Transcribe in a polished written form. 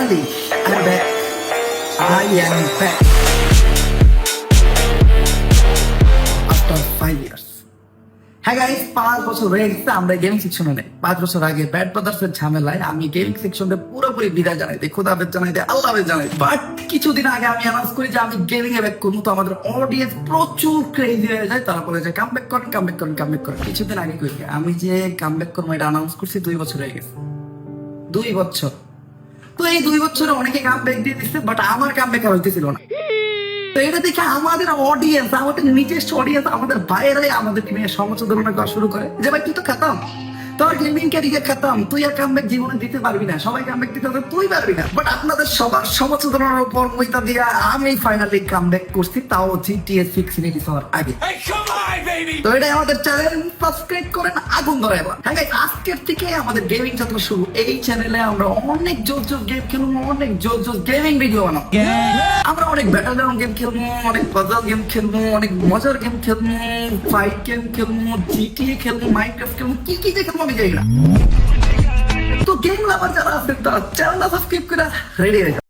Finally, I'm back. I am back. After 5 years. হ্যাঁ guys, 5 বছর হয়ে গেছে আমরা গেমিং সেকশনে নেই। 5 বছর আগে ব্যাড ব্রাদার্সের ঝামেলায় আমি গেমিং সেকশনে পুরোপুরি বিদায় জানাই দিই, খোদা হাফেজ জানাই দিই, আল্লাহ হাফেজ জানাই দিই। বাট কিছুদিন আগে আমি অ্যানাউন্স করি যে আমি গেমিং এ ব্যাক করবো, তো আমাদের অডিয়েন্স প্রচুর ক্রেজি হয়ে যায়। তারপরে যে কামব্যাক করেন। কিছুদিন আগে করি আমি যে কামব্যাক করবো এটা অ্যানাউন্স করছি 2 বছর হয়ে গেছে। 2 বছর। তো এই 2 বছরে অনেকে কামব্যাক দিয়ে দিচ্ছে, বাট আমার কামব্যাক আর হইতেছিল না। তো এটা দেখে আমাদের অডিয়েন্স, আমাদের নিজস্ব অডিয়েন্স, আমাদের বাইরে আমাদের নিয়ে সমালোচনা করা শুরু করে যে ভাই তুই তো খাতাম, তোর গেমিং ক্যারিয়ার খাতাম, তুই আর কামব্যাক জীবনে দিতে পারবি না, সবাই কামব্যাক দিতে হবে, তুই পারবি না। বাট আপনাদের সবার সমালোচনার উপর মইতা দিয়া আমি ফাইনালি কামব্যাক করছি, তাও GTA 6 রিলিজ হওয়ার আগে। তো এটাই আমাদের চ্যানেল, সাবস্ক্রাইব করেন, আগুন ধরে এবার। হ্যাঁ গাইস, আজকের থেকে আমাদের গেমিং যাত্রা শুরু। এই চ্যানেলে আমরা অনেক জোর গেম খেলবো, অনেক জোর গেমিং ভিডিও বানাবো। আমরা অনেক ব্যাটল গ্রাউন্ড গেম খেলবো, অনেক পাজল গেম খেলবো, অনেক মজার গেম খেলবো, ফাইট গেম খেলবো, GTA খেলবো, মাইনক্রাফট খেলবো, কি যে খেলবো আমি জানি না। তো গেম লাভার যারা আছেন তারা চ্যানেলটা সাবস্ক্রাইব করে রেডি হয়ে যাও।